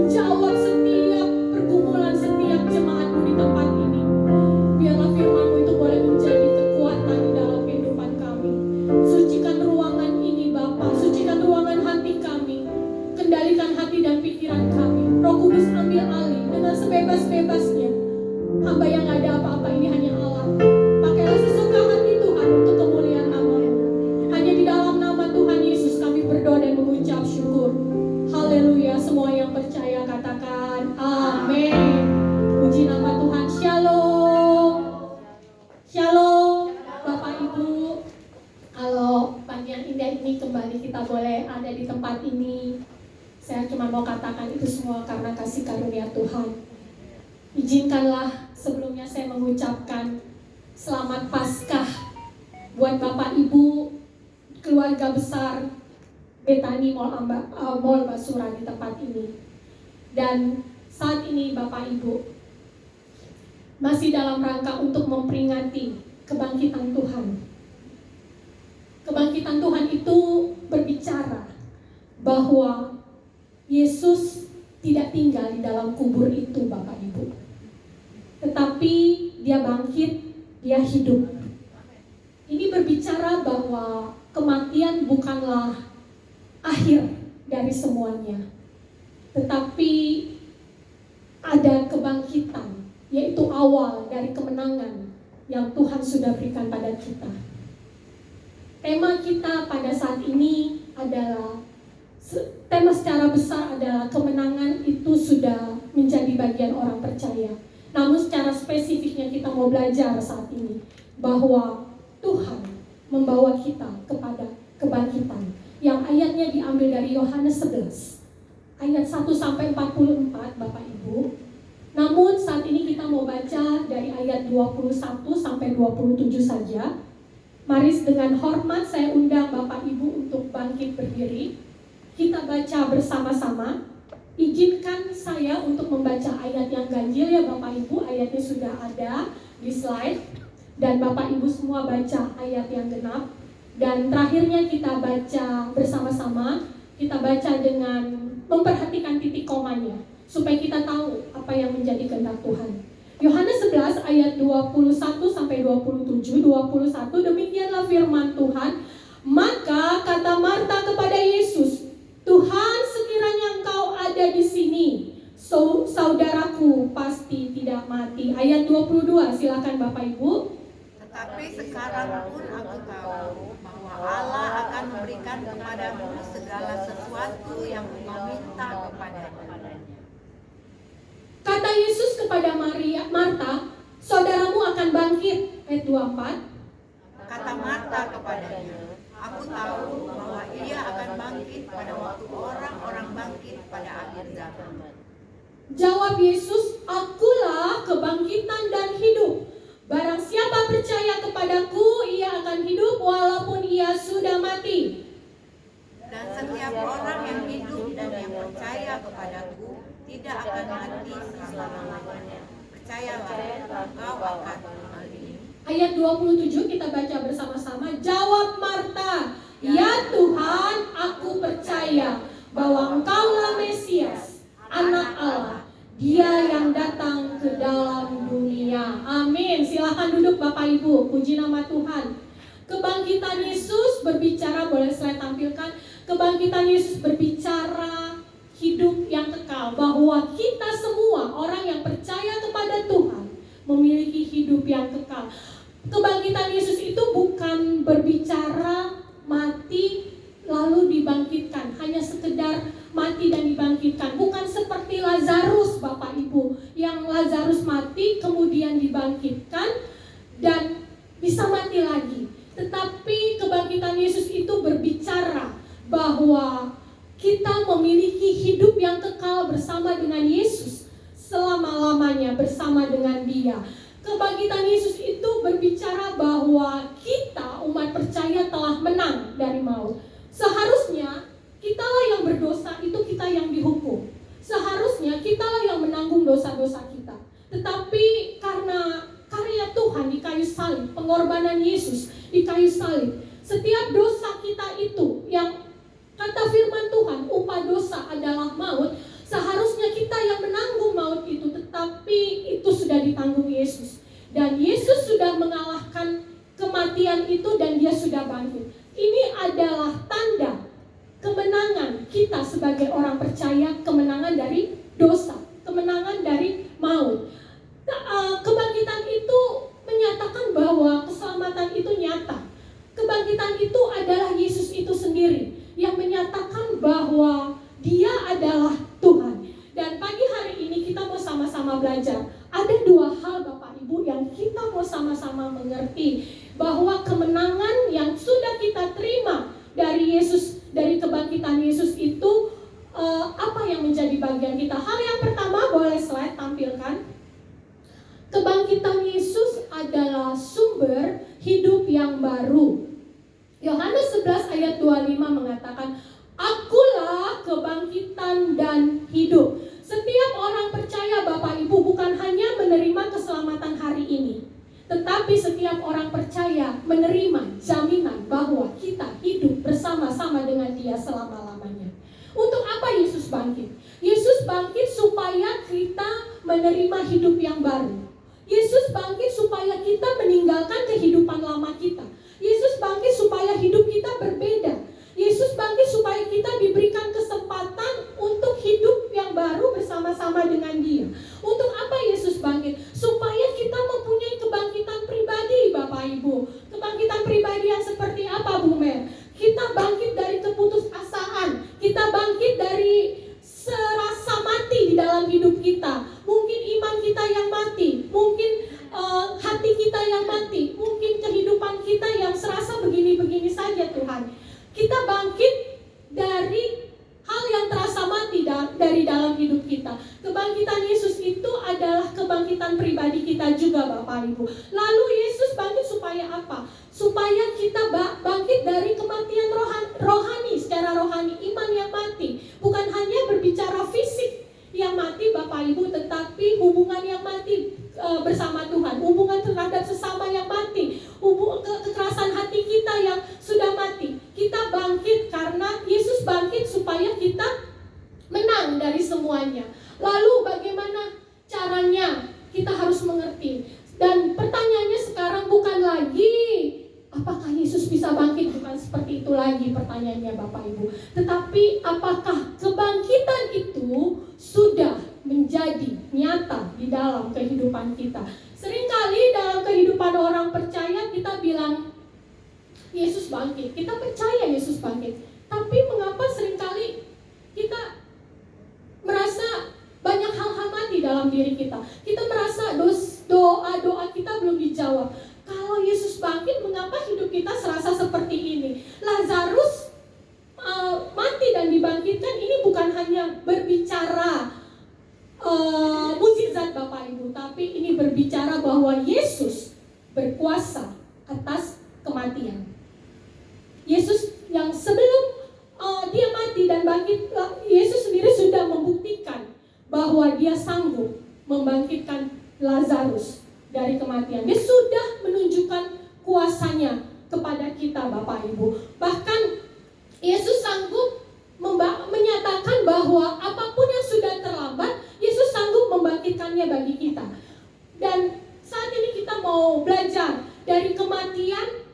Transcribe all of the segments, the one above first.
menjawab setiap pergumulan setiap jemaatmu di tempat ini. Biarlah firman-Mu itu boleh menjadi kekuatan di dalam kehidupan kami. Sucikan ruangan ini Bapa, sucikan ruangan hati kami, kendalikan hati dan pikiran kami. Roh Kudus ambil alih dengan sebebas-bebasnya. Hamba yang gak ada apa-apa ini hanya alat. Pakailah sesuka hati Tuhan untuk kemuliaan nama-Mu. Hanya di dalam nama Tuhan Yesus kami berdoa dan mengucap syukur. Haleluya. Semua yang percaya katakan amin. Puji nama Tuhan. Shalom. Shalom Bapak Ibu. Kalau pagi yang indah ini kembali kita boleh ada di tempat ini. Saya cuma mau katakan itu semua karena kasih karunia Tuhan. Izinkanlah sebelumnya saya mengucapkan selamat Paskah buat Bapak Ibu, keluarga besar Betani Mall Basura di tempat ini. Dan saat ini Bapak Ibu masih dalam rangka untuk memperingati kebangkitan Tuhan. Kebangkitan Tuhan itu berbicara bahwa Yesus tidak tinggal di dalam kubur itu Bapak Ibu, tetapi dia bangkit, dia hidup. Ini berbicara bahwa kematian bukanlah akhir dari semuanya, tetapi ada kebangkitan, yaitu awal dari kemenangan yang Tuhan sudah berikan pada kita. Tema kita pada saat ini adalah, tema secara besar adalah kemenangan itu sudah menjadi bagian orang percaya. Namun secara spesifiknya kita mau belajar saat ini bahwa Tuhan membawa kita kepada kebangkitan. Yang ayatnya diambil dari Yohanes 11 ayat 1-44 Bapak Ibu. Namun saat ini kita mau baca dari ayat 21 sampai 27 saja. Mari dengan hormat saya undang Bapak Ibu untuk bangkit berdiri. Kita baca bersama-sama. Izinkan saya untuk membaca ayat yang ganjil ya Bapak Ibu. Ayatnya sudah ada di slide. Dan Bapak Ibu semua baca ayat yang genap. Dan terakhirnya kita baca bersama-sama. Kita baca dengan memperhatikan titik komanya, supaya kita tahu apa yang menjadi kehendak Tuhan. Yohanes 11 ayat 21 sampai 27. 21, demikianlah firman Tuhan. Maka kata Marta kepada Yesus, Tuhan, sekiranya Engkau ada di sini, saudaraku pasti tidak mati. Ayat 22, silakan Bapak Ibu. Tetapi sekarang pun aku tahu bahwa Allah akan memberikan kepadamu segala sesuatu yang engkau minta kepadanya. Kata Yesus kepada Marta, saudaramu akan bangkit. Ayat 24. Kata Marta kepadanya, aku tahu bahwa ia akan bangkit pada waktu orang-orang bangkit pada akhir zaman. Jawab Yesus, akulah kebangkitan dan hidup. Barang siapa percaya kepadaku, ia akan hidup walaupun ia sudah mati. Dan setiap orang yang hidup dan yang percaya kepadaku tidak akan mati selama-lamanya. Percayalah, engkau akan mati. Ayat 27 kita baca bersama-sama. Jawab Marta, ya Tuhan, aku percaya bahwa Engkaulah Mesias, Anak Allah, Dia yang datang ke dalam dunia. Amin. Silakan duduk Bapak Ibu. Puji nama Tuhan. Kebangkitan Yesus berbicara, boleh saya tampilkan. Kebangkitan Yesus berbicara hidup yang kekal. Bahwa kita semua orang yang percaya kepada Tuhan memiliki hidup yang kekal. Kebangkitan Yesus itu bukan berbicara mati lalu dibangkitkan, hanya sekedar mati dan dibangkitkan. Bukan seperti Lazarus Bapak Ibu, yang Lazarus mati kemudian dibangkitkan dan bisa mati lagi. Tetapi kebangkitan Yesus itu berbicara bahwa kita memiliki hidup yang kekal bersama dengan Yesus selama-lamanya, bersama dengan Dia. Kebangkitan Yesus itu berbicara bahwa kita umat percaya telah menang dari maut. Seharusnya kitalah yang berdosa, itu kita yang dihukum. Seharusnya kitalah yang menanggung dosa-dosa kita. Tetapi karena karya Tuhan di kayu salib, pengorbanan Yesus di kayu salib, setiap dosa kita itu yang kata firman Tuhan, upah dosa adalah maut. Seharusnya kita Tetapi itu sudah ditanggung Yesus. Dan Yesus sudah mengalahkan kematian itu dan dia sudah bangkit. Ini adalah tanda kemenangan kita sebagai orang percaya, kemenangan dari dosa, kemenangan dari maut. Kebangkitan itu menyatakan bahwa keselamatan itu nyata. Kebangkitan itu adalah Yesus itu sendiri yang menyatakan bahwa dia adalah Tuhan. Dan pagi hari ini kita mau sama-sama belajar. Ada dua hal Bapak Ibu yang kita mau sama-sama mengerti, bahwa kemenangan yang sudah kita terima dari Yesus, dari kebangkitan Yesus itu apa yang menjadi bagian kita. Hal yang pertama, boleh slide tampilkan. Kebangkitan Yesus adalah sumber hidup yang baru. Yohanes 11 ayat 25 mengatakan, Akulah kebangkitan dan hidup. Setiap orang percaya Bapak Ibu bukan hanya menerima keselamatan hari ini, tetapi setiap orang percaya menerima jaminan bahwa kita hidup bersama-sama dengan Dia selama-lamanya. Untuk apa Yesus bangkit? Yesus bangkit supaya kita menerima hidup yang baru. Yesus bangkit supaya kita meninggalkan kehidupan lama kita. Yesus bangkit supaya hidup kita berbeda. Yesus bangkit supaya kita diberikan kesempatan untuk hidup yang baru bersama-sama dengan Dia. Untuk apa Yesus bangkit? Supaya kita mempunyai kebangkitan pribadi, Bapak Ibu. Kebangkitan pribadi yang seperti apa, Bu Mer? Kita bangkit dari keputusasaan. Kita bangkit dari serasa mati di dalam hidup kita. Mungkin iman kita yang mati, mungkin hati kita yang mati, mungkin kehidupan kita yang serasa begini-begini saja, Tuhan. Kita bangkit dari hal yang terasa mati dari dalam hidup kita. Kebangkitan Yesus itu adalah kebangkitan pribadi kita juga, Bapak Ibu. Lalu Yesus bangkit supaya apa? Supaya kita bangkit dari kematian rohani, secara rohani, iman yang mati. Bukan hanya berbicara fisik yang mati, Bapak Ibu, tetapi hubungan yang mati bersama Tuhan, hubungan terhadap sesama yang mati, kekerasan hati kita yang sudah mati. Kita bangkit karena Yesus bangkit supaya kita menang dari semuanya. Lalu bagaimana caranya? Kita harus mengerti. Dan pertanyaannya sekarang bukan lagi apakah Yesus bisa bangkit, bukan seperti itu lagi pertanyaannya Bapak Ibu. Tetapi apakah kebangkitan itu sudah menjadi nyata di dalam kehidupan kita? Seringkali dalam kehidupan orang percaya kita bilang Yesus bangkit, kita percaya Yesus bangkit. Tapi mengapa seringkali kita merasa banyak hal-hal mati dalam diri kita? Kita merasa doa-doa kita belum dijawab. Kalau Yesus bangkit, mengapa hidup kita serasa seperti ini? Lazarus mati dan dibangkitkan, ini bukan hanya berbicara mukjizat Bapak Ibu, tapi ini berbicara bahwa Yesus berkuasa atas kematian. Yesus yang sebelum dia mati dan bangkit, Yesus sendiri sudah membuktikan bahwa dia sanggup membangkitkan Lazarus dari kematian. Dia sudah menunjukkan kuasanya kepada kita, Bapak Ibu. Bahkan Yesus sanggup menyatakan bahwa apapun yang sudah terlambat, Yesus sanggup membangkitkannya bagi kita. Dan saat ini kita mau belajar dari kematian,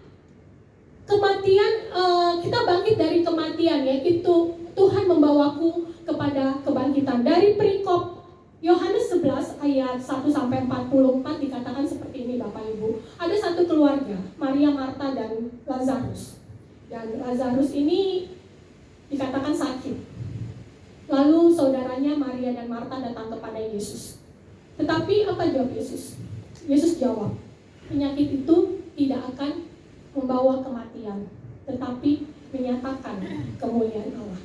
kita bangkit dari kematian, yaitu Tuhan membawaku kepada kebangkitan. Dari perikop Yohanes 11 ayat 1-44 dikatakan seperti ini, Bapak Ibu. Ada satu keluarga, Maria, Marta, dan Lazarus. Dan Lazarus ini dikatakan sakit. Lalu saudaranya Maria dan Marta datang kepada Yesus. Tetapi apa jawab Yesus? Yesus jawab, penyakit itu tidak akan membawa kematian, tetapi menyatakan kemuliaan Allah.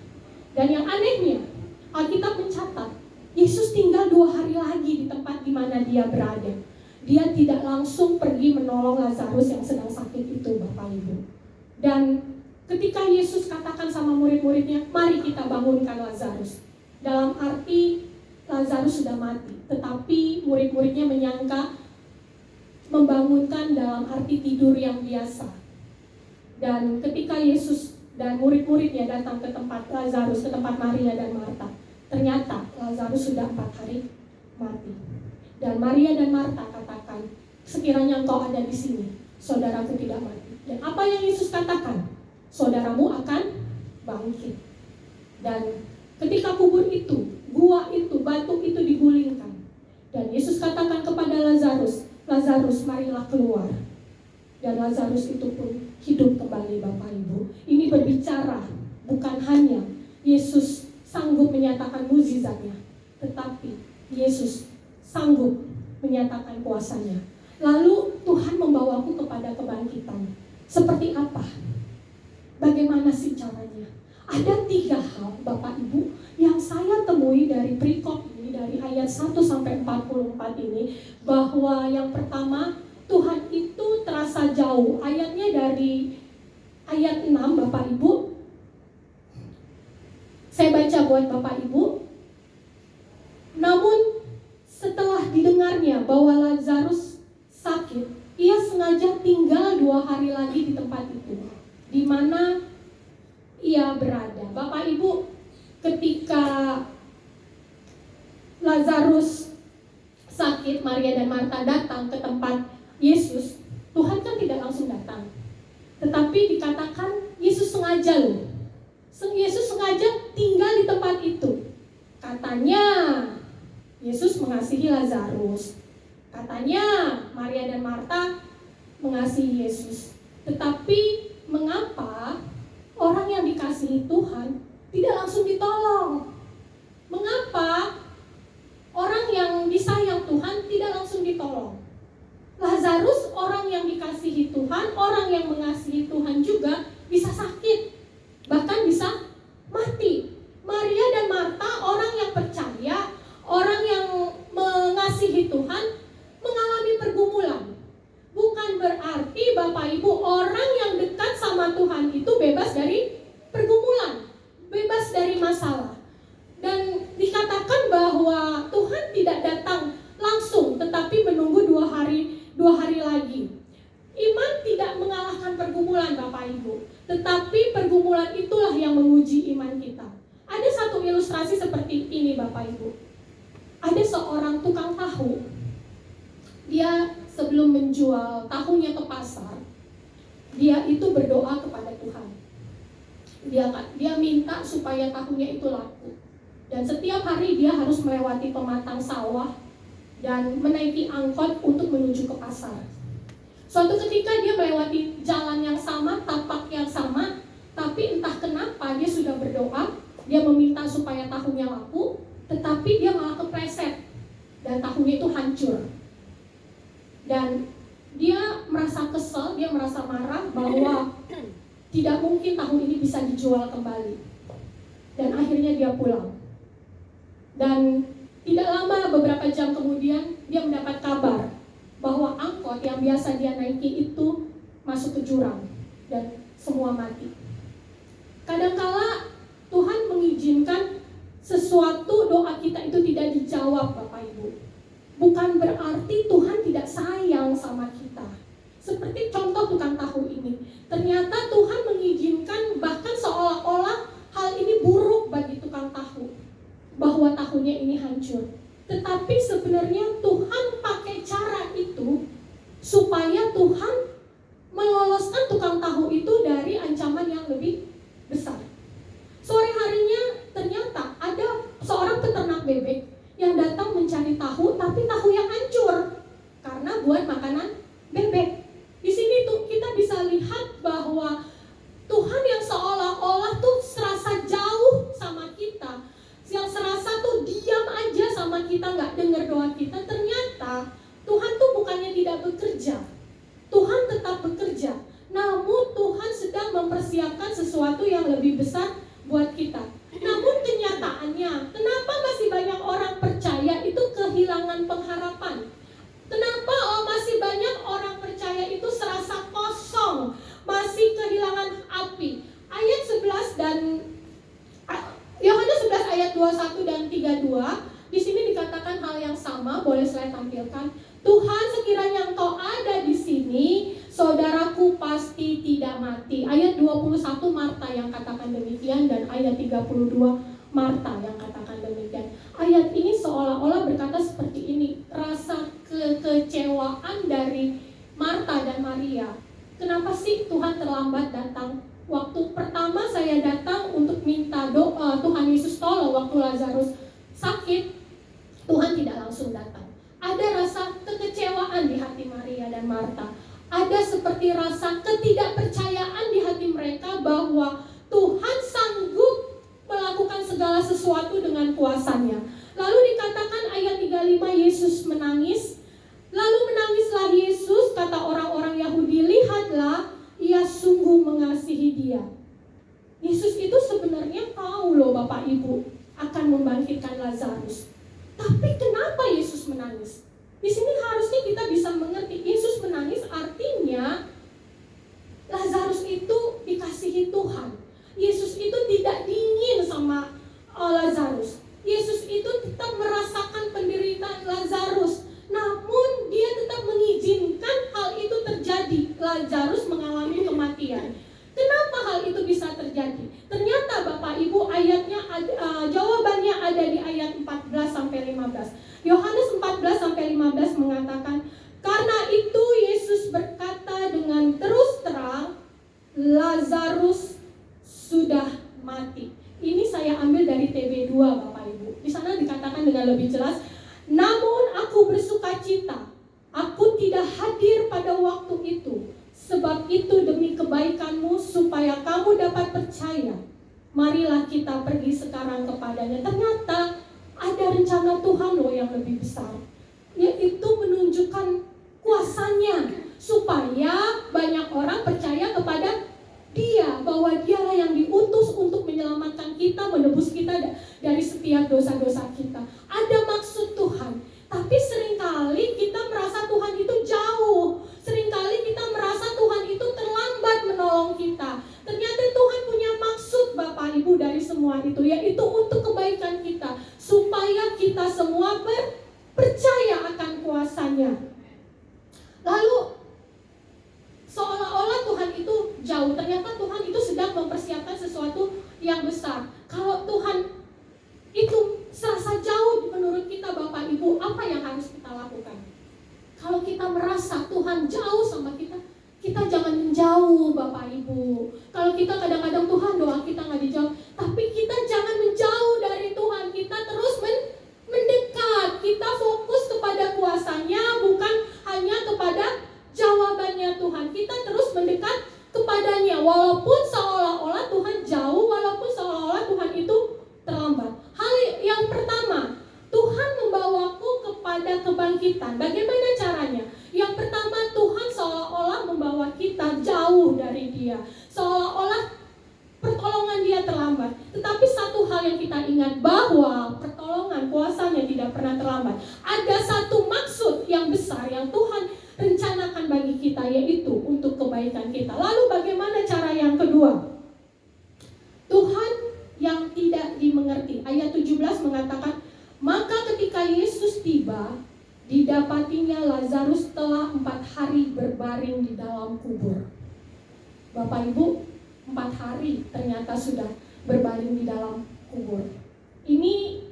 Dan yang anehnya, Alkitab mencatat Yesus tinggal 2 hari lagi di tempat di mana dia berada. Dia tidak langsung pergi menolong Lazarus yang sedang sakit itu, Bapak Ibu. Dan ketika Yesus katakan sama murid-muridnya, mari kita bangunkan Lazarus. Dalam arti Lazarus sudah mati, tetapi murid-muridnya menyangka membangunkan dalam arti tidur yang biasa. Dan ketika Yesus dan murid-muridnya datang ke tempat Lazarus, ke tempat Maria dan Marta, ternyata Lazarus sudah 4 hari mati. Dan Maria dan Marta katakan, sekiranya engkau ada di sini, saudaraku tidak mati. Dan apa yang Yesus katakan? Saudaramu akan bangkit. Dan ketika kubur itu, gua itu, batu itu digulingkan. Dan Yesus katakan kepada Lazarus, Lazarus marilah keluar. Dan Lazarus itu pun hidup kembali Bapak Ibu. Ini berbicara bukan hanya Yesus sanggup menyatakan mukjizatnya, tetapi Yesus sanggup menyatakan kuasanya. Lalu Tuhan membawaku kepada kebangkitan. Seperti apa? Bagaimana sih caranya? Ada 3 hal Bapak Ibu yang saya temui dari perikop ini, dari ayat 1 sampai 44 ini, bahwa yang pertama, Tuhan itu terasa jauh. Ayatnya dari ayat 6 Bapak Ibu. Saya baca buat Bapak Ibu. Namun setelah didengarnya bahwa Lazarus sakit, ia sengaja tinggal 2 hari lagi di tempat itu, di mana ia berada. Bapak Ibu, ketika Lazarus sakit, Maria dan Marta datang ke tempat Yesus. Tuhan kan tidak langsung datang, tetapi dikatakan Yesus sengaja loh. Yesus sengaja tinggal di tempat itu. Katanya Yesus mengasihi Lazarus. Katanya Maria dan Marta mengasihi Yesus. Tetapi mengapa orang yang dikasihi Tuhan tidak langsung ditolong? Mengapa orang yang disayang Tuhan tidak langsung ditolong? Lazarus orang yang dikasihi Tuhan, orang yang mengasihi Tuhan juga bisa sakit, bahkan bisa mati. Maria dan Marta orang yang percaya, orang yang mengasihi Tuhan, mengalami pergumulan. Bukan berarti Bapak Ibu orang yang dekat sama Tuhan itu bebas dari pergumulan, bebas dari masalah. Dan dikatakan bahwa Tuhan tidak datang langsung, tetapi menunggu 2 hari lagi. Iman tidak mengalahkan pergumulan Bapak Ibu, tetapi pergumulan itulah yang menguji iman kita. Ada satu ilustrasi seperti ini Bapak Ibu. Ada seorang tukang tahu. Dia sebelum menjual tahunya ke pasar, dia itu berdoa kepada Tuhan. Dia minta supaya tahunya itu laku. Dan setiap hari dia harus melewati pematang sawah dan menaiki angkot untuk menuju ke pasar. Suatu ketika dia melewati jalan yang sama, tapak yang sama, tapi entah kenapa dia sudah berdoa, dia meminta supaya tahunya laku, tetapi dia malah kepleset dan tahunya itu hancur. Dan dia merasa kesal, dia merasa marah bahwa tidak mungkin tahun ini bisa dijual kembali. Dan akhirnya dia pulang. Dan tidak lama, beberapa jam kemudian, dia mendapat kabar bahwa angkot yang biasa dia naiki itu masuk ke jurang dan semua mati. Kadangkala Tuhan mengizinkan sesuatu doa kita itu tidak dijawab Bapak Ibu. Bukan berarti Tuhan tidak sayang sama kita. Seperti contoh tukang tahu ini. Ternyata Tuhan mengizinkan bahkan seolah-olah hal ini buruk bagi tukang tahu, bahwa tahunya ini hancur. Tetapi sebenarnya Tuhan pakai cara itu supaya Tuhan meloloskan tukang tahu itu dari ancaman yang lebih besar. Sore harinya ternyata ada seorang peternak bebek yang datang mencari tahu, tapi tahu yang hancur karena buat makanan bebek. Di sini tuh kita bisa lihat bahwa Tuhan yang seolah-olah tuh serasa jauh sama kita, yang serasa tuh diam aja sama kita, nggak dengar doa kita. Ternyata Tuhan tuh bukannya tidak bekerja, Tuhan tetap bekerja. Namun Tuhan sedang mempersiapkan sesuatu yang lebih besar buat kita. Namun kenyataannya, kenapa masih banyak orang percaya itu kehilangan pengharapan? Kenapa masih banyak orang percaya itu serasa kosong, masih kehilangan api? Ayat 11 dan Yohanes 11 ayat 21 dan 32, di sini dikatakan hal yang sama, boleh saya tampilkan. Tuhan, sekiranya Engkau ada di sini, saudaraku pasti tidak mati. Ayat 21 Marta yang katakan demikian, dan ayat 32 Marta yang katakan demikian. Ayat ini seolah-olah berkata seperti ini, rasa seperti rasa ketidakpercayaan di hati mereka bahwa Tuhan sanggup melakukan segala sesuatu dengan kuasanya. Lalu dikatakan ayat 35, Yesus menangis. Lalu menangislah Yesus, kata orang-orang Yahudi, lihatlah, ia sungguh mengasihi dia. Yesus itu sebenarnya tahu loh Bapak Ibu akan membangkitkan Lazarus. Tapi kenapa Yesus menangis? Di sini harusnya kita bisa mengerti, Yesus menangis artinya Lazarus itu dikasihi Tuhan. Yesus itu tidak dingin sama Lazarus. Yesus itu tetap merasakan penderitaan Lazarus. Namun dia tetap mengizinkan hal itu terjadi. Lazarus mengalami kematian. Kenapa hal itu bisa terjadi? Ternyata Bapak Ibu ayatnya jawabannya ada di ayat 14-15. Yohanes 14-15 mengatakan, karena itu Yesus berkata dengan terus terang, Lazarus sudah mati. Ini saya ambil dari TB2 Bapak Ibu. Di sana dikatakan dengan lebih jelas, namun aku bersuka cita, aku tidak hadir pada waktu itu. Sebab itu demi kebaikanmu supaya kamu dapat percaya. Marilah kita pergi sekarang kepadanya. Ternyata ada rencana Tuhan loh yang lebih besar, yaitu menunjukkan kuasanya supaya banyak orang percaya kepada Dia, bahwa Dialah yang diutus untuk menyelamatkan kita, menebus kita dari setiap dosa-dosa kita. Ada maksud Tuhan. Tapi seringkali kita merasa Tuhan itu jauh. Seringkali kita merasa Tuhan itu terlambat menolong kita. Ternyata Tuhan punya maksud Bapak Ibu dari semua itu, yaitu untuk kebaikan kita, supaya kita semua percaya akan kuasanya. Lalu seolah-olah Tuhan itu jauh. Ternyata Tuhan itu sedang mempersiapkan sesuatu yang besar. Kalau Tuhan itu serasa jauh menurut kita Bapak Ibu, apa yang harus kita lakukan? Kalau kita merasa Tuhan jauh sama kita, kita jangan menjauh Bapak Ibu. Kalau kita kadang-kadang Tuhan doa kita nggak dijawab, tapi kita jangan menjauh dari Tuhan. Kita terus mendekat. Kita fokus kepada kuasanya, bukan hanya kepada jawabannya Tuhan. Kita terus mendekat kepadanya, walaupun seolah-olah Tuhan jauh, walaupun seolah-olah Tuhan itu terlambat. Hal yang pertama, Tuhan membawaku kepada kebangkitan. Bagaimana caranya? Yang pertama, Tuhan seolah-olah membawa kita jauh dari Dia, seolah-olah pertolongan Dia terlambat. Tetapi satu hal yang kita ingat, bahwa pertolongan kuasanya tidak pernah terlambat. Ada satu maksud yang besar yang Tuhan rencanakan bagi kita, yaitu untuk kebaikan kita. Lalu bagaimana cara yang kedua? Tuhan yang tidak dimengerti. Ayat 17 mengatakan, maka ketika Yesus tiba, didapatinya Lazarus telah 4 hari berbaring di dalam kubur. Bapak Ibu, 4 hari ternyata sudah berbaring di dalam kubur. Ini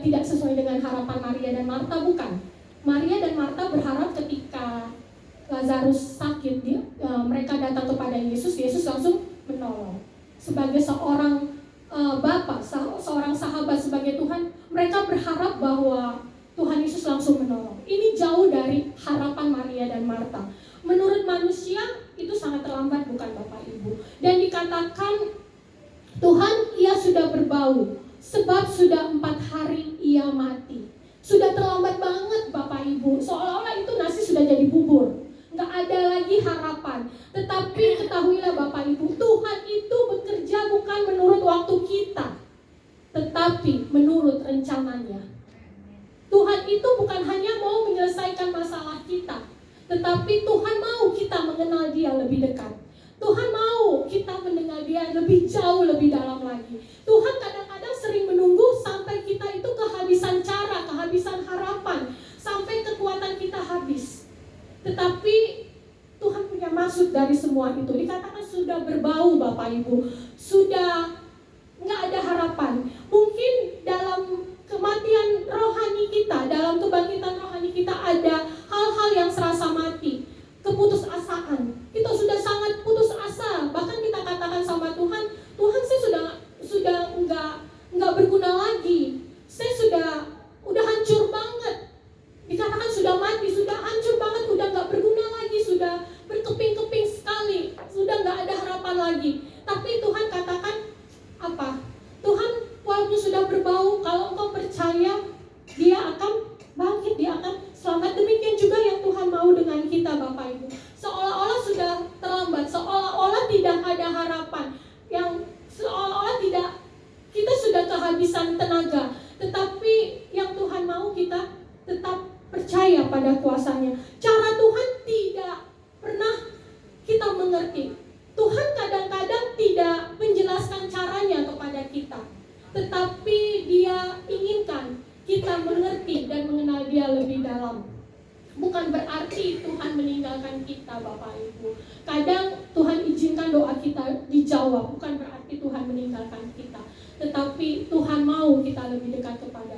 tidak sesuai dengan harapan Maria dan Marta, bukan? Maria dan Marta berharap ketika Lazarus sakit, mereka datang kepada Yesus, Yesus langsung menolong. Sebagai seorang Bapa, seorang sahabat, sebagai Tuhan, mereka berharap bahwa Tuhan Yesus langsung menolong. Ini jauh dari harapan Maria dan Marta. Menurut manusia itu sangat terlambat, bukan Bapak Ibu? Dan dikatakan Tuhan, ia sudah berbau, sebab sudah 4 hari ia mati. Sudah terlambat banget Bapak Ibu, seolah-olah itu nasi sudah jadi bubur, nggak ada lagi harapan. Tetapi ketahuilah Bapak Ibu, Tuhan itu bekerja bukan menurut waktu kita, tetapi menurut rencananya. Tuhan itu bukan hanya mau menyelesaikan masalah kita, tetapi Tuhan mau kita mengenal Dia lebih dekat. Tuhan mau kita mendengar Dia lebih jauh, lebih dalam lagi. Tuhan kadang-kadang sering menunggu sampai kita itu kehabisan cara, kehabisan harapan, sampai kekuatan kita habis. Tetapi Tuhan punya maksud dari semua itu. Dikatakan sudah berbau Bapak Ibu, sudah nggak ada harapan. Mungkin dalam kematian rohani kita, dalam kebangkitan rohani kita ada hal-hal yang serasa mati, keputusasaan. Kita sudah sangat putus asa. Bahkan kita katakan sama Tuhan, Tuhan saya sudah nggak berguna lagi. Saya udah hancur banget. Dikatakan sudah mati, sudah hancur banget, udah nggak berguna lagi, sudah berkeping-keping kepada kuasanya. Cara Tuhan tidak pernah kita mengerti. Tuhan kadang-kadang tidak menjelaskan caranya kepada kita, tetapi Dia inginkan kita mengerti dan mengenal Dia lebih dalam. Bukan berarti Tuhan meninggalkan kita, Bapak Ibu. Kadang Tuhan izinkan doa kita dijawab, bukan berarti Tuhan meninggalkan kita, tetapi Tuhan mau kita lebih dekat kepada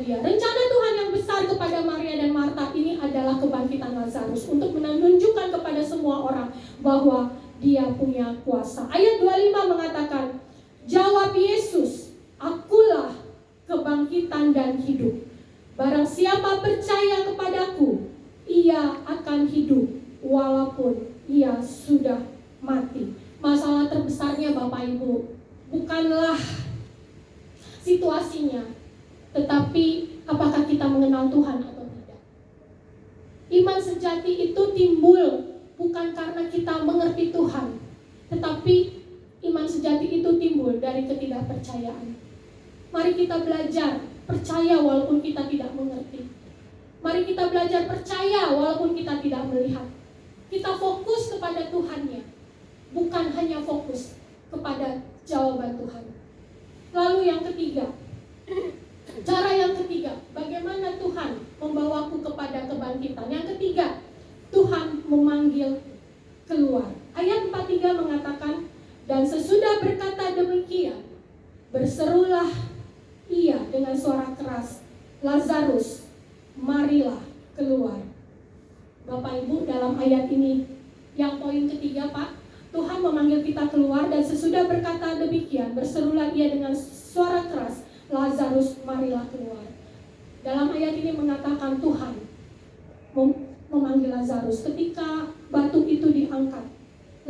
Dia. Rencana Tuhan yang besar kepada Maria dan Marta ini adalah kebangkitan Lazarus, untuk menunjukkan kepada semua orang bahwa Dia punya kuasa. Ayat 25 mengatakan, jawab Yesus, akulah kebangkitan dan hidup. Barang siapa percaya kepadaku, ia akan hidup walaupun ia sudah mati. Masalah terbesarnya Bapak Ibu bukanlah situasinya, tetapi apakah kita mengenal Tuhan atau tidak. Iman sejati itu timbul bukan karena kita mengerti Tuhan, tetapi iman sejati itu timbul dari ketidakpercayaan. Mari kita belajar percaya walaupun kita tidak mengerti. Mari kita belajar percaya walaupun kita tidak melihat. Kita fokus kepada Tuhannya, bukan hanya fokus kepada jawaban Tuhan. Lalu yang ketiga, cara yang ketiga, bagaimana Tuhan membawaku kepada kebangkitan. Yang ketiga, Tuhan memanggil keluar. Ayat 43 mengatakan, dan sesudah berkata demikian, berserulah ia dengan suara keras, Lazarus, marilah keluar. Bapak Ibu, dalam ayat ini, yang poin ketiga Pak, Tuhan memanggil kita keluar, dan sesudah berkata demikian, berserulah ia dengan suara keras, Lazarus, marilah keluar. Dalam ayat ini mengatakan Tuhan memanggil Lazarus. Ketika batu itu diangkat,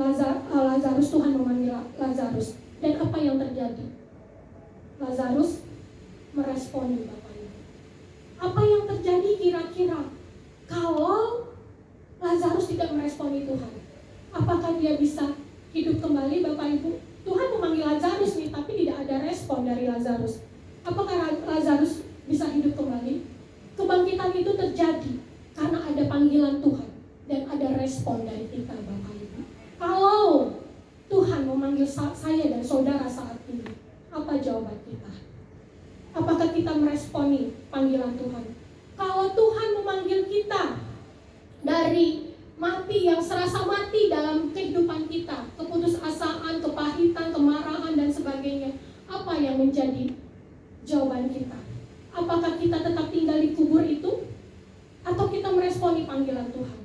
Lazarus, Tuhan memanggil Lazarus. Dan apa yang terjadi? Lazarus meresponi, Bapak Ibu. Apa yang terjadi kira-kira kalau Lazarus tidak meresponi Tuhan? Apakah dia bisa hidup kembali, Bapak Ibu? Tuhan memanggil Lazarus nih, tapi tidak ada respon dari Lazarus. Apakah Lazarus bisa hidup kembali? Kebangkitan itu terjadi karena ada panggilan Tuhan dan ada respon dari kita, Bapak Ibu. Kalau Tuhan memanggil saya dan saudara saat ini, apa jawaban kita? Apakah kita meresponi panggilan Tuhan? Kalau Tuhan memanggil kita dari mati yang serasa mati dalam kehidupan kita, keputusasaan, kepahitan, kemarahan dan sebagainya, apa yang menjadi jawaban kita? Apakah kita tetap tinggal di kubur itu? Atau kita meresponi panggilan Tuhan?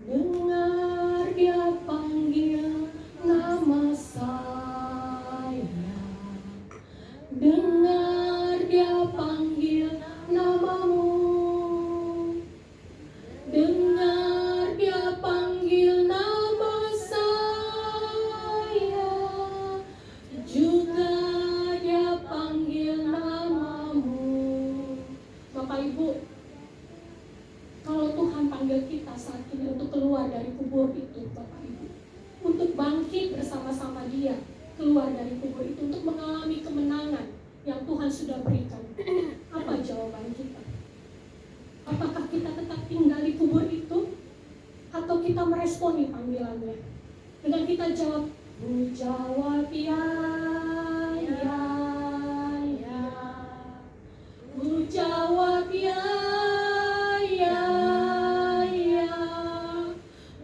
Dengar dia panggil nama saya, dengar dia panggil namamu, dengar dia panggil nama saya, juga dia panggil namamu. Bapak Ibu, kalau Tuhan panggil kita saat ini untuk keluar dari kubur itu, Bapak Ibu, untuk bangkit bersama-sama Dia, keluar dari kubur itu, untuk mengalami kemenangan yang Tuhan sudah berikan, apa jawaban kita? Apakah kita tetap tinggal di kubur itu, atau kita meresponi panggilannya dengan kita jawab, ku jawab ya, ya, ya, ku jawab ya, ya, ya,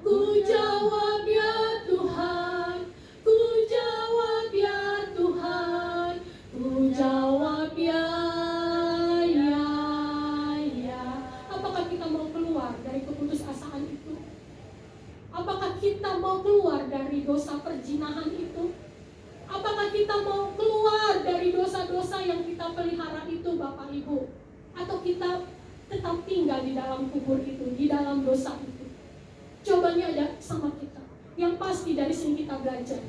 ku jawab ya Tuhan, ku jawab ya Tuhan, ku jawab ya, ya, ya. Apakah kita mau keluar dari keputusasaan itu? Apakah kita mau keluar dari dosa perzinahan itu? Apakah kita mau keluar dari dosa-dosa yang kita pelihara itu, Bapak Ibu? Atau kita tetap tinggal di dalam kubur itu, di dalam dosa itu? Jawabannya ada sama kita. Yang pasti dari sini kita belajar.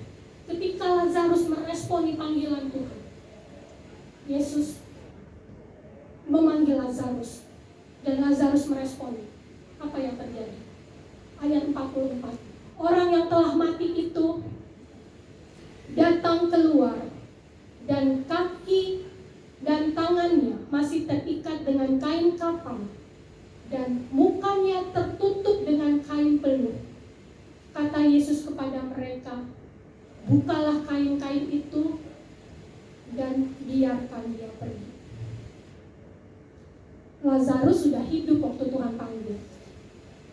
Ketika Lazarus meresponi panggilan Tuhan, Yesus memanggil Lazarus, dan Lazarus meresponi. Apa yang terjadi? Ayat 44. Orang yang telah mati itu datang keluar, dan kaki dan tangannya masih terikat dengan kain kafan, dan mukanya tertutup dengan kain peluh. Kata Yesus kepada mereka, bukalah kain-kain itu dan biarkan dia pergi. Lazarus sudah hidup waktu Tuhan panggil,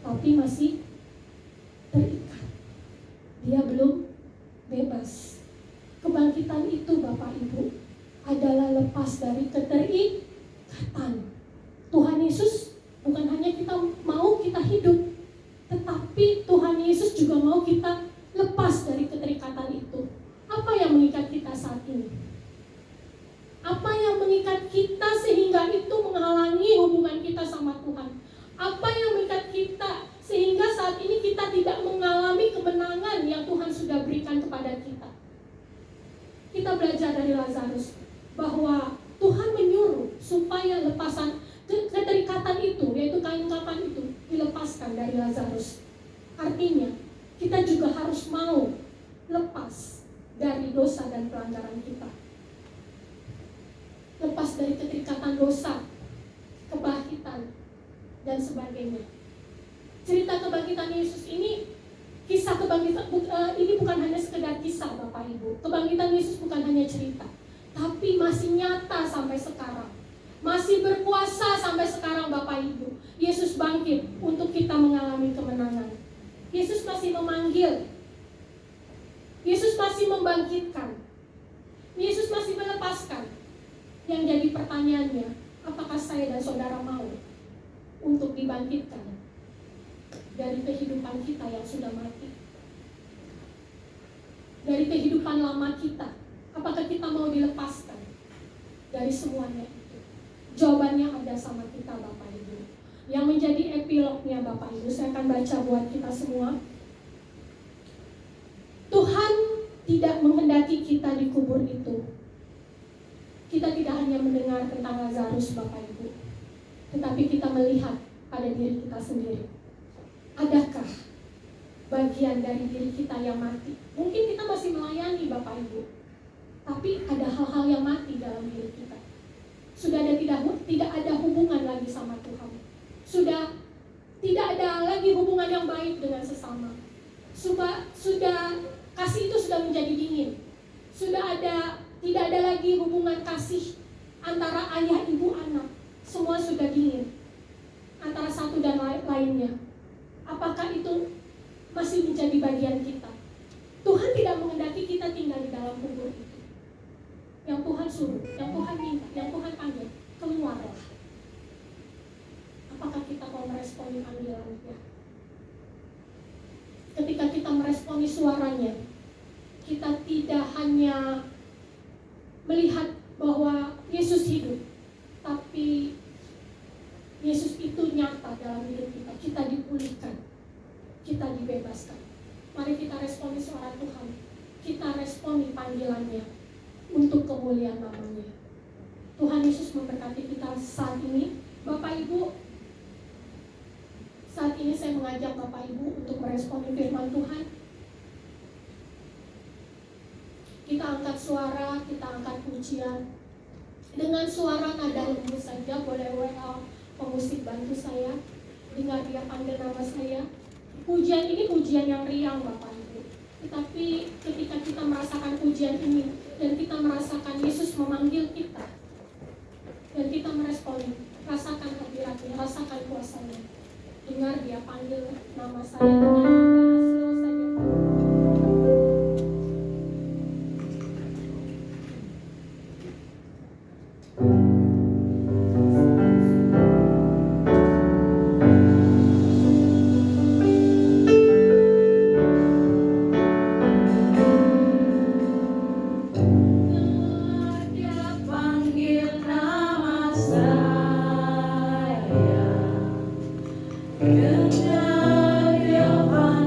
tapi masih terikat. Dia belum bebas. Kebangkitan itu Bapak Ibu adalah lepas dari keterikatan. Tuhan Yesus bukan hanya mau kita hidup, tetapi Tuhan Yesus juga mau kita lepas dari keterikatan itu. Apa yang mengikat kita saat ini? Apa yang mengikat kita sehingga itu menghalangi hubungan kita sama Tuhan? Apa yang mengikat kita sehingga saat ini kita tidak mengalami kemenangan yang Tuhan sudah berikan kepada kita? Kita belajar dari Lazarus bahwa Tuhan menyuruh supaya lepasan keterikatan itu, yaitu kain kapan itu, dilepaskan dari Lazarus. Artinya, kita juga harus mau lepas dari dosa dan pelanggaran kita. Lepas dari keterikatan dosa, kebangkitan, dan sebagainya. Cerita kebangkitan Yesus ini, kisah kebangkitan ini bukan hanya sekedar kisah Bapak Ibu. Kebangkitan Yesus bukan hanya cerita, tapi masih nyata sampai sekarang. Masih berkuasa sampai sekarang Bapak Ibu. Yesus bangkit untuk kita mengalami kemenangan. Yesus masih memanggil. Yesus masih membangkitkan. Yesus masih melepaskan. Yang jadi pertanyaannya, apakah saya dan saudara mau untuk dibangkitkan dari kehidupan kita yang sudah mati? Dari kehidupan lama kita, apakah kita mau dilepaskan dari semuanya itu? Jawabannya ada sama kita Bapak Ibu. Yang menjadi epilognya Bapak Ibu, saya akan baca buat kita semua. Tuhan tidak menghendaki kita dikubur itu. Kita tidak hanya mendengar tentang Lazarus Bapak Ibu, tetapi kita melihat pada diri kita sendiri. Adakah bagian dari diri kita yang mati? Mungkin kita masih melayani Bapak Ibu, tapi ada hal-hal yang mati dalam diri kita. Sudah tidak ada hubungan lagi sama Tuhan. Sudah tidak ada lagi hubungan yang baik dengan sesama. Sudah kasih itu sudah menjadi dingin. Tidak ada lagi hubungan kasih antara ayah, ibu, anak. Semua sudah dingin antara satu dan lainnya. Apakah itu masih menjadi bagian kita? Tuhan tidak menghendaki kita tinggal di dalam kubur itu. Yang Tuhan suruh, yang Tuhan minta, yang Tuhan panggil, keluarlah. Apakah kita mau meresponi panggilannya? Ketika kita meresponi suaranya, kita tidak hanya melihat bahwa Yesus hidup, tapi Yesus itu nyata dalam hidup kita. Kita dipulihkan, kita dibebaskan. Mari kita responi suara Tuhan. Kita responi panggilannya untuk kemuliaan namanya. Tuhan Yesus memberkati kita saat ini. Bapak Ibu, saat ini saya mengajak Bapak Ibu untuk meresponi firman Tuhan. Kita angkat suara, kita angkat pujian. Dengan suara nada lembut saja, boleh WA pemusik bantu saya. Dengar dia panggil nama saya. Pujian ini pujian yang riang Bapak Ibu. Tetapi ketika kita merasakan pujian ini dan kita merasakan Yesus memanggil kita dan kita merespon, rasakan hadiratnya, rasakan kuasanya. Dengar dia panggil nama saya dengan slow saja. Dengar dia panggil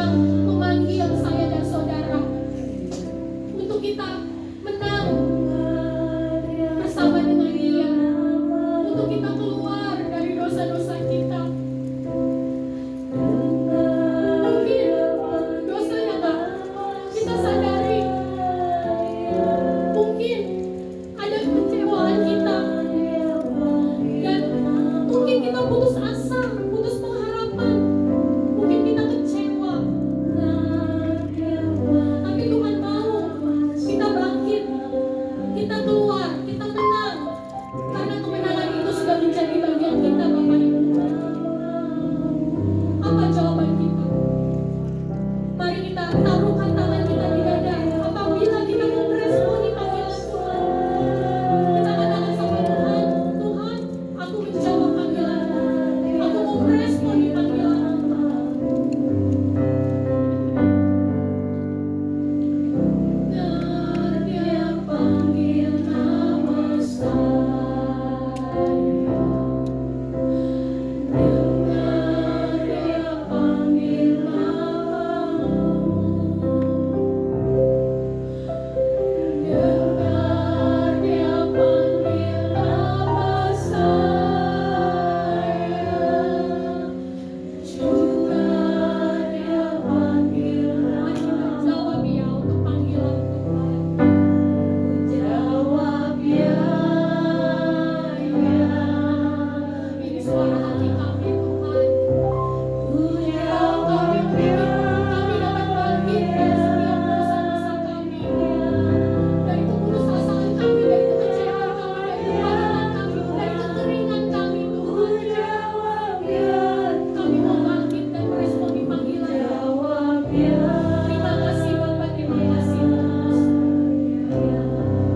sedang memanggil saya dan saudara untuk kita menang bersama dengan Dia, untuk kita keluar dari dosa-dosa kita. Mungkin dosa yang gak kita sadari, mungkin ada kekecewaan kita, dan mungkin kita putus asa, putus pengharapan, mungkin kita kecewa. Tapi Tuhan mau kita bangkit, kita keluar, kita menang, karena kemenangan itu sudah menjadi bagian kita, Bapak Ibu. Apa jawaban kita? Mari kita taruhkan tangan kita di dada. Apabila kita mau meresponi panggilan Tuhan, kita katakan sama Tuhan, Tuhan, aku menjawab panggilan-Mu. Aku mau meresponi panggilan-Mu. Dengar Dia panggil nama saya. Dengar Dia panggil namamu. Dengar Dia panggil nama saya. Juga Dia panggil nama. Jawab ya untuk panggilan Tuhan. Jawab ya, ya. Ini suara hati kami, Tuhan. Kami dapat bangkit dari setiap dosa-dosa kami, dari keputusasaan kami, dari kekecewaan kami, dari kepanikan kami, dari kekeringan kami, Tuhan. Kami mau bangkit dan meresponi panggilan. Terima kasih Bapa, terima kasih Tuhan.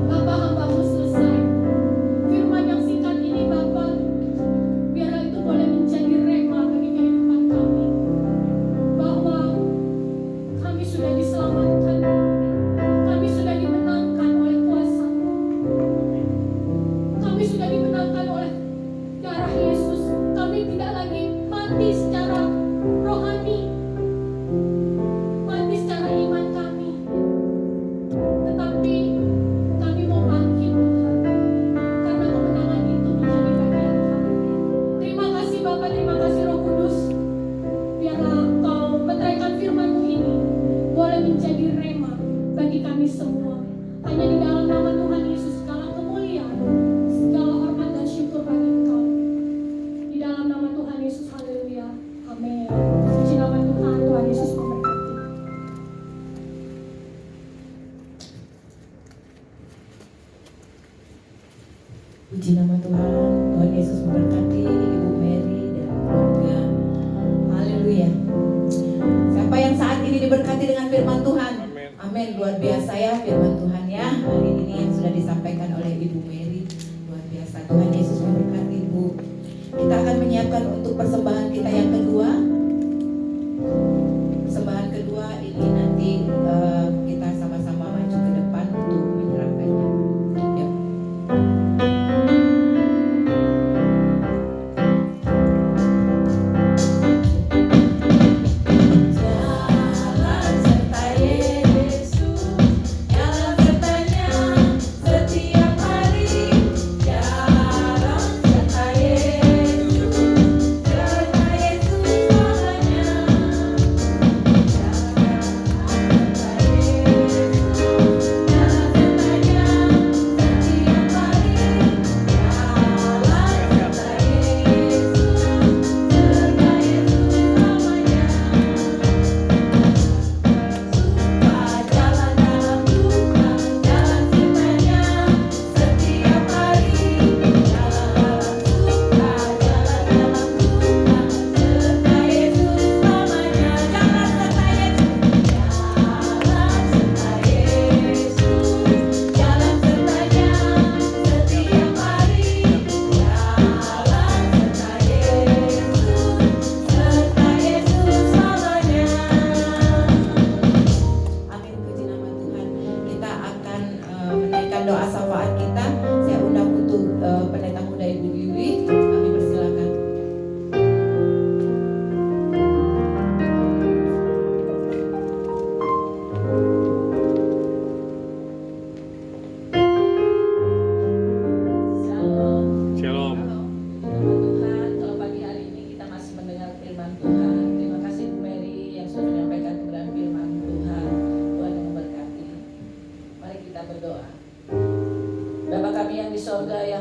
Bapa, hamba-Mu selesai. Firman yang singkat ini Bapa, biarlah itu boleh menjadi rema bagi kehidupan kami, bahwa kami sudah diselamatkan, kami sudah dimenangkan oleh kuasa-Mu, kami sudah dimenangkan oleh darah Yesus. Kami tidak lagi mati secara rohani, mati secara iman kami, tetapi kami mau bangkit, karena kemenangan itu menjadi bagian kami. Terima kasih Bapa, terima kasih Roh Kudus. Biarlah Engkau meteraikan firman-Mu ini boleh menjadi rema bagi kami semua. Hanya di dalam nama Tuhan Yesus segala kemuliaan, segala hormat dan syukur bagi Engkau. Di dalam nama Tuhan Yesus, haleluya. Amin. Puji nama Tuhan, Tuhan Yesus memberkati. Puji nama Tuhan, Tuhan Yesus memberkati Ibu Mary dan keluarga. Haleluya. Siapa yang saat ini diberkati dengan firman Tuhan? Amin. Luar biasa ya firman Tuhan ya. Hari ini yang sudah disampaikan oleh Ibu Mary. Luar biasa. Tuhan Yesus memberkati Ibu. Kita akan menyiapkan untuk persembahan kita yang kedua. Persembahan kedua ini nanti kita sama-sama maju ke depan untuk menyerahkannya. Yuk. Jalan serta Yesus, jalan sertanya setiap hari. Jalan serta Yesus, serta Yesus.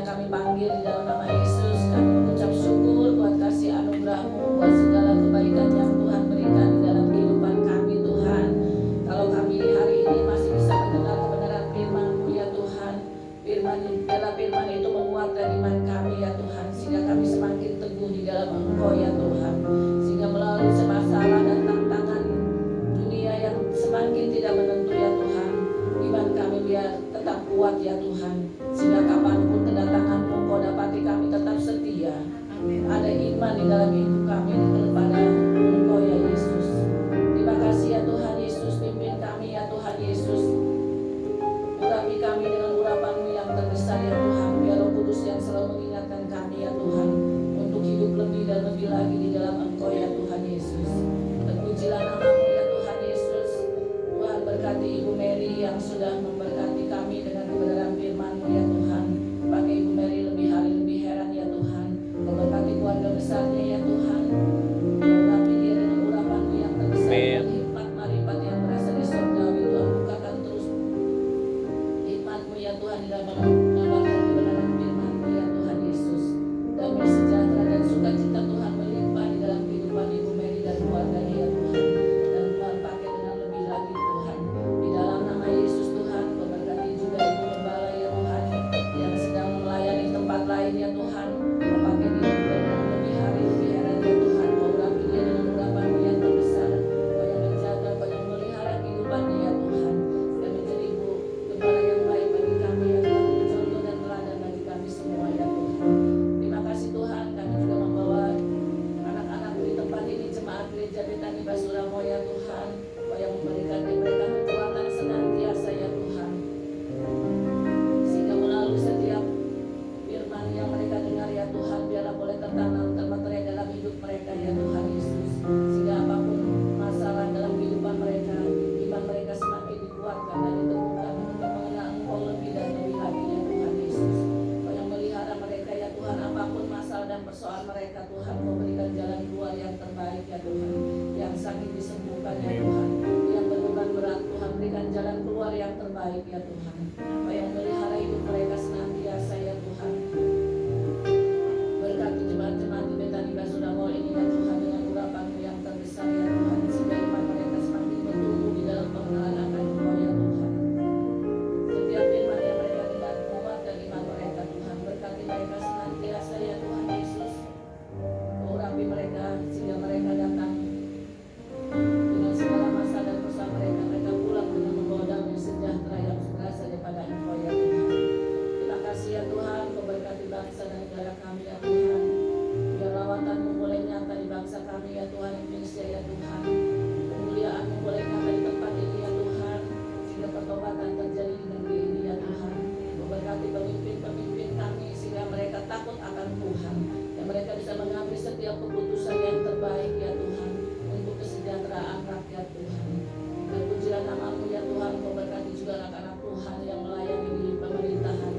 yang kami panggil di dalam nama Yesus. Kami mengucap syukur buat kasih anugerah-Mu, buat segala kebaikan yang Tuhan berikan di dalam kehidupan kami Tuhan. Kalau kami hari ini masih bisa mendengar kebenaran firman-Mu ya Tuhan, firman itu menguatkan iman kami ya Tuhan, sehingga kami semakin teguh di dalam Engkau ya Tuhan, sehingga melalui masalah dan tantangan dunia yang semakin tidak menentu ya Tuhan, iman kami biar tetap kuat ya Tuhan, sehingga kapanpun kedatangan-Mu Engkau dapati kami tetap setia. Ada iman di dalam hidup kami kepada Engkau ya Yesus. Terima kasih ya Tuhan Yesus, pimpin kami ya Tuhan Yesus. Urapi kami dengan urapan-Mu yang terbesar ya Tuhan. Biar Roh Kudus yang selalu mengingatkan kami ya Tuhan, untuk hidup lebih dan lebih lagi di dalam Engkau ya Tuhan Yesus. Terpujilah nama-Mu ya Tuhan Yesus. Tuhan berkati Ibu Mary yang sudah memberkati kami dengan kebenaran firman-Mu ya Tuhan. Pakai Ibu Mary lebih hari lebih heran ya Tuhan. Memberkati keluarga besarnya ya Tuhan. Urapi dia dengan urapan-Mu yang terbesar dan hikmat marifat yang berasal dari surgawi. Tuhan bukakan terus hikmat-Mu ya Tuhan di dalam mengabarkan kebenaran firman-Mu ya Tuhan Yesus. Damai sejahtera dan sukacita Tuhan melimpah di dalam kehidupan Ibu Mary dan keluarganya ya Tuhan. Dan Tuhan pakai dengan lebih lagi Tuhan. Di dalam nama Yesus Tuhan, memberkati juga Ibu Gembala ya Tuhan, yang sedang melayani tempat lain ya Tuhan. Pakai dia juga dengan lebih hari lebih heran ya Tuhan. Kau urapi dia dengan urapan-Mu yang terbesar. Kau yang menjaga, Kau yang melihara kehidupannya ya Tuhan. Dan menjadi Ibu Gembala yang baik bagi kami ya Tuhan, contoh dan teladan bagi kami semua ya Tuhan. Terima kasih Tuhan, kami juga membawa anak-anak di tempat ini, jemaat gereja Betani Basuramo ya Tuhan. Kau yang memberikan mereka kekuatan senantiasa ya Tuhan, sehingga melalui setiap firman yang mereka dengar ya Tuhan, biarlah boleh tertanam termeterai dalam hidup mereka ya Tuhan Yesus, sehingga apapun masalah dalam kehidupan mereka, iman mereka semakin dikuatkan dan diteguhkan untuk mengenal Engkau lebih dan lebih lagi ya Tuhan Yesus. Kau yang melihara mereka ya Tuhan, apapun masalah dan persoalan mereka Tuhan, Kau berikan jalan keluar yang terbaik ya Tuhan. Yang sakit disembuhkan ya Tuhan, yang berbeban berat Tuhan, berikan jalan keluar yang terbaik ya Tuhan. Kau yang melihara hidup mereka senantiasa ya Tuhan. Berkati jemaat-jemaat di Betani Basuramo ini ya Tuhan, dengan urapan-Mu yang terbesar ya Tuhan, sehingga iman mereka semakin bertumbuh di dalam pengenalan akan Engkau ya Tuhan. Setiap firman yang mereka dengar menguatkan iman mereka Tuhan. Berkati mereka senantiasa ya Tuhan Yesus. Urapi mereka sehingga mereka datang dengan segala masalah dan persoalan mereka. Mereka pulang dengan membawa damai sejahtera yang berasal daripada Engkau ya Tuhan. Terima kasih ya Tuhan, Kau berkati bangsa dan negara kami ya Tuhan. Biar lawatan-Mu boleh nyata di bangsa kami ya Tuhan Indonesia ya Tuhan. Kemuliaan-Mu boleh nyata di tempat ini ya Tuhan, sehingga pertobatan terjadi di negeri ini ya Tuhan. Kau berkati pemimpin-pemimpin kami sehingga mereka takut akan Tuhan, dan mereka bisa mengambil setiap keputusan yang terbaik ya Tuhan, untuk kesejahteraan rakyat Tuhan. Dan pujilah nama-Mu ya Tuhan. Kau berkati juga anak-anak Tuhan yang melayani di pemerintahan.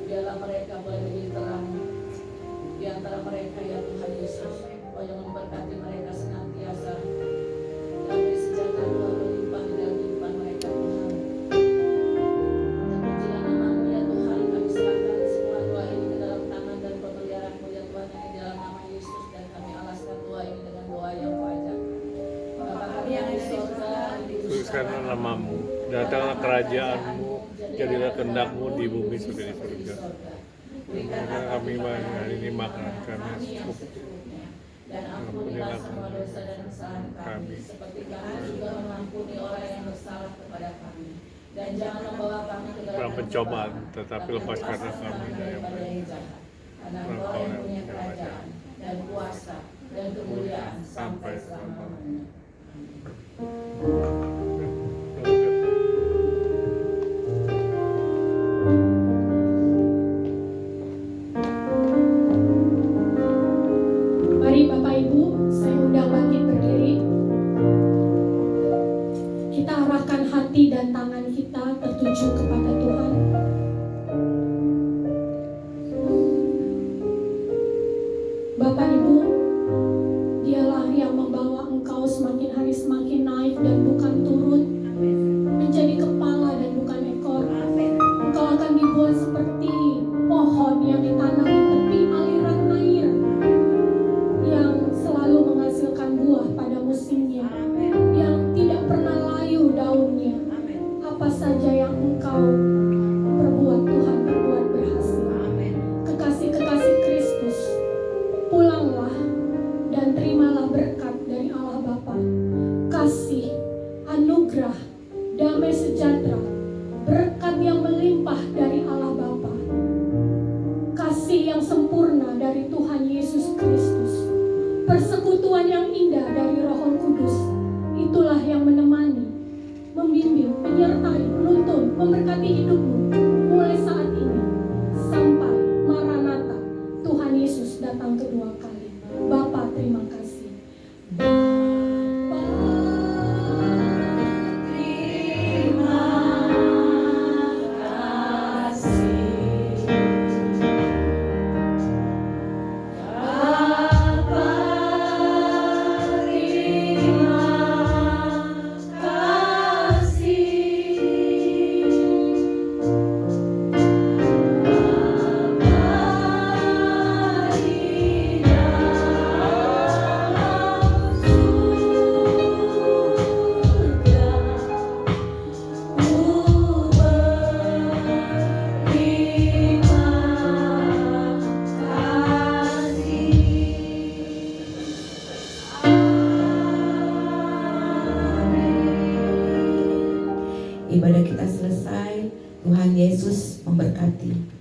Biarlah mereka boleh menjadi terang di antara mereka ya Tuhan Yesus. Kau yang memberkati mereka senantiasa. Damai sejahtera Tuhan melimpah di dalam kehidupan mereka Tuhan. Dan pujilah nama-Mu ya Tuhan. Kami serahkan semua doa ini ke dalam tangan dan pemeliharaan-Mu ya Tuhan, yang di dalam nama Yesus. Dan kami alaskan doa ini dengan doa yang wajar. Bapa kami yang di surga, Kuduskanlah nama-Mu, datanglah kerajaan-Mu, jadilah kehendak-Mu di bumi seperti di surga. Berikanlah kami hari ini makanan kami secukupnya, dan ampunilah semua dosa dan kesalahan kami, seperti kami juga mengampuni orang yang bersalah kepada kami. Dan jangan membawa kami ke dalam pencobaan, tetapi lepaskanlah kami dari yang jahat. Karena Engkau yang punya kerajaan dan kuasa dan kemuliaan sampai selama-lamanya. Mari Bapak Ibu, saya undang bangkit berdiri. Kita arahkan hati dan tangan kita tertuju kepada Tuhan. Bapak Ibu, Dialah yang membawa engkau semakin hari semakin naik dan bukan turun, menjadi kepala dan bukan ekor. Engkau akan dibuat seperti pohon yang pernah layu daunnya. Amin. Apa saja yang Engkau perbuat, Tuhan, berbuat berhasil. Amin. Kekasih-kekasih Kristus, pulanglah dan terimalah berkat dari Allah Bapa, kasih, anugerah, damai sejahtera, berkat yang melimpah dari Allah Bapa, kasih yang sempurna dari Tuhan Yesus Kristus, persekutuan yang indah dari Roh Kudus. Itulah yang menemani, membimbing, menyertai, menuntun, memberkati hidupmu mulai saat ini sampai Maranatha, Tuhan Yesus datang kedua kali. Bapa, terima kasih. Ibadah kita selesai. Tuhan Yesus memberkati.